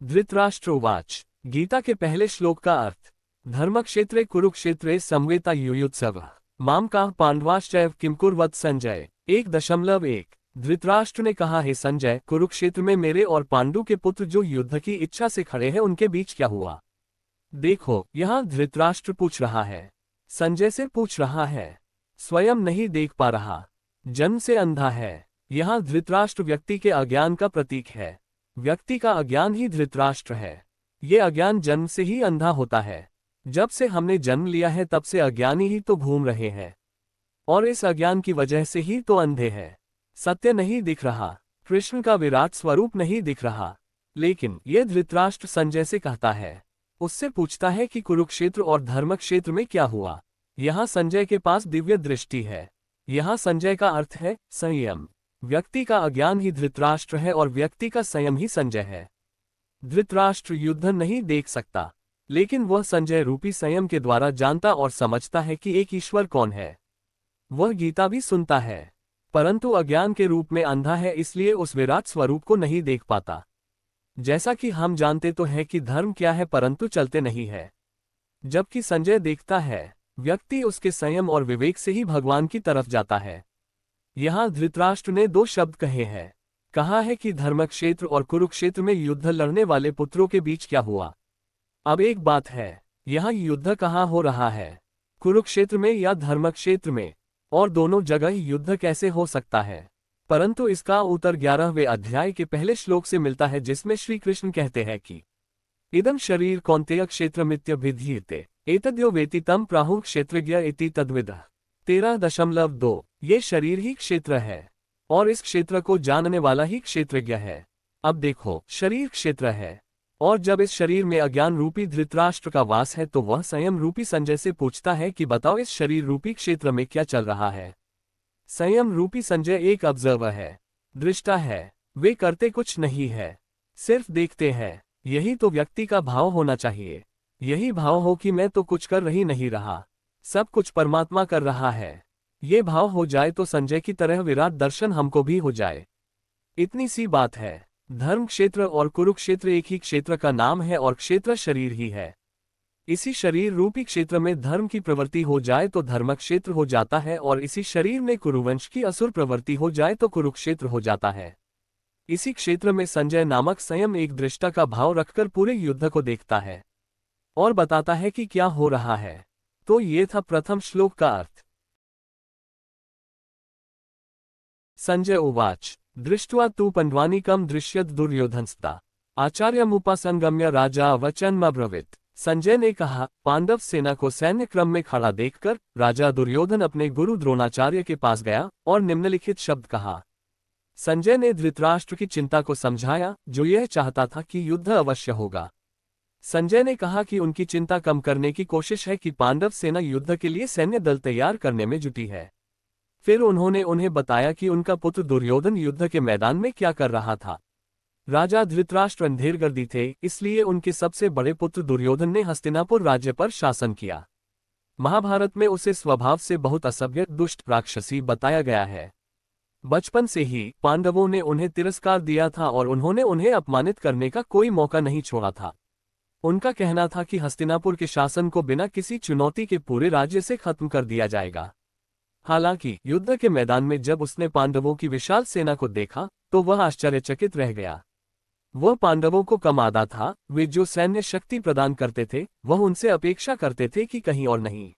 धृतराष्ट्रोवाच। गीता के पहले श्लोक का अर्थ। धर्मक्षेत्रे कुरुक्षेत्रे समवेता युयुत्सव माम काः पांडवाश्चैव किम कुर्वत संजय। 1.1। धृतराष्ट्र ने कहा, हे संजय, कुरुक्षेत्र में मेरे और पांडु के पुत्र जो युद्ध की इच्छा से खड़े हैं उनके बीच क्या हुआ। देखो, यहाँ धृतराष्ट्र पूछ रहा है, संजय से पूछ रहा है। स्वयं नहीं देख पा रहा, जन्म से अंधा है। यहाँ धृतराष्ट्र व्यक्ति के अज्ञान का प्रतीक है। व्यक्ति का अज्ञान ही धृतराष्ट्र है। ये अज्ञान जन्म से ही अंधा होता है। जब से हमने जन्म लिया है तब से अज्ञानी ही तो घूम रहे हैं, और इस अज्ञान की वजह से ही तो अंधे हैं। सत्य नहीं दिख रहा, कृष्ण का विराट स्वरूप नहीं दिख रहा। लेकिन ये धृतराष्ट्र संजय से कहता है, उससे पूछता है कि कुरुक्षेत्र और धर्मक्षेत्र में क्या हुआ। यहाँ संजय के पास दिव्य दृष्टि है। यहाँ संजय का अर्थ है संयम। व्यक्ति का अज्ञान ही धृतराष्ट्र है और व्यक्ति का संयम ही संजय है। धृतराष्ट्र युद्ध नहीं देख सकता, लेकिन वह संजय रूपी संयम के द्वारा जानता और समझता है कि एक ईश्वर कौन है। वह गीता भी सुनता है, परंतु अज्ञान के रूप में अंधा है, इसलिए उस विराट स्वरूप को नहीं देख पाता। जैसा कि हम जानते तो है कि धर्म क्या है, परंतु चलते नहीं है। जबकि संजय देखता है, व्यक्ति उसके संयम और विवेक से ही भगवान की तरफ जाता है। यहाँ धृतराष्ट्र ने 2 शब्द कहे हैं। कहा है कि धर्मक्षेत्र और कुरुक्षेत्र में युद्ध लड़ने वाले पुत्रों के बीच क्या हुआ। अब एक बात है, यहाँ युद्ध कहाँ हो रहा है, कुरुक्षेत्र में या धर्मक्षेत्र में, और दोनों जगह युद्ध कैसे हो सकता है। परंतु इसका उत्तर 11वें अध्याय के पहले श्लोक से मिलता है, जिसमें श्री कृष्ण कहते हैं कि इदं शरीर कौन्तेय क्षेत्रमित्यभिधीयते एतद्यो वेति तं प्राहुः क्षेत्रज्ञ इति तद्विदः। 13.2। ये शरीर ही क्षेत्र है और इस क्षेत्र को जानने वाला ही क्षेत्रज्ञ है। अब देखो, शरीर क्षेत्र है, और जब इस शरीर में अज्ञान रूपी धृतराष्ट्र का वास है तो वह संयम रूपी संजय से पूछता है कि बताओ इस शरीर रूपी क्षेत्र में क्या चल रहा है। संयम रूपी संजय एक ऑब्जर्वर है, दृष्टा है। वे करते कुछ नहीं है, सिर्फ देखते हैं। यही तो व्यक्ति का भाव होना चाहिए। यही भाव हो कि मैं तो कुछ कर ही नहीं रहा, सब कुछ परमात्मा कर रहा है। ये भाव हो जाए तो संजय की तरह विराट दर्शन हमको भी हो जाए। इतनी सी बात है। धर्म क्षेत्र और कुरुक्षेत्र एक ही क्षेत्र का नाम है और क्षेत्र शरीर ही है। इसी शरीर रूपी क्षेत्र में धर्म की प्रवृत्ति हो जाए तो धर्म क्षेत्र हो जाता है, और इसी शरीर में कुरुवंश की असुर प्रवृत्ति हो जाए तो कुरुक्षेत्र हो जाता है। इसी क्षेत्र में संजय नामक संयम एक दृष्टा का भाव रखकर पूरे युद्ध को देखता है और बताता है कि क्या हो रहा है। तो ये था प्रथम श्लोक का अर्थ। संजय उवाच। दृष्ट्वा तु पंडवानीकं दृश्यत दुर्योधनस्ता आचार्यमुपसंगम्य राजा वचनमब्रवीत्। संजय ने कहा, पांडव सेना को सैन्य क्रम में खड़ा देखकर राजा दुर्योधन अपने गुरु द्रोणाचार्य के पास गया और निम्नलिखित शब्द कहा। संजय ने धृतराष्ट्र की चिंता को समझाया, जो यह चाहता था कि युद्ध अवश्य होगा। संजय ने कहा कि उनकी चिंता कम करने की कोशिश है कि पांडव सेना युद्ध के लिए सैन्य दल तैयार करने में जुटी है। फिर उन्होंने उन्हें बताया कि उनका पुत्र दुर्योधन युद्ध के मैदान में क्या कर रहा था। राजा धृतराष्ट्र अंधेरगर्दी थे, इसलिए उनके सबसे बड़े पुत्र दुर्योधन ने हस्तिनापुर राज्य पर शासन किया। महाभारत में उसे स्वभाव से बहुत असभ्य, दुष्ट, राक्षसी बताया गया है। बचपन से ही पांडवों ने उन्हें तिरस्कार दिया था और उन्होंने उन्हें अपमानित करने का कोई मौका नहीं छोड़ा था। उनका कहना था कि हस्तिनापुर के शासन को बिना किसी चुनौती के पूरे राज्य से खत्म कर दिया जाएगा। हालांकि युद्ध के मैदान में जब उसने पांडवों की विशाल सेना को देखा तो वह आश्चर्यचकित रह गया। वह पांडवों को कम आदा था। वे जो सैन्य शक्ति प्रदान करते थे वह उनसे अपेक्षा करते थे कि कहीं और नहीं।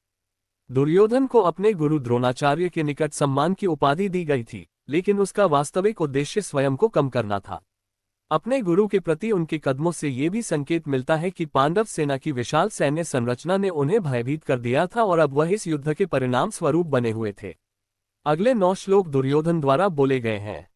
दुर्योधन को अपने गुरु द्रोणाचार्य के निकट सम्मान की उपाधि दी गई थी, लेकिन उसका वास्तविक उद्देश्य स्वयं को कम करना था। अपने गुरु के प्रति उनके कदमों से ये भी संकेत मिलता है कि पांडव सेना की विशाल सैन्य संरचना ने उन्हें भयभीत कर दिया था और अब वह इस युद्ध के परिणाम स्वरूप बने हुए थे। अगले 9 श्लोक दुर्योधन द्वारा बोले गए हैं।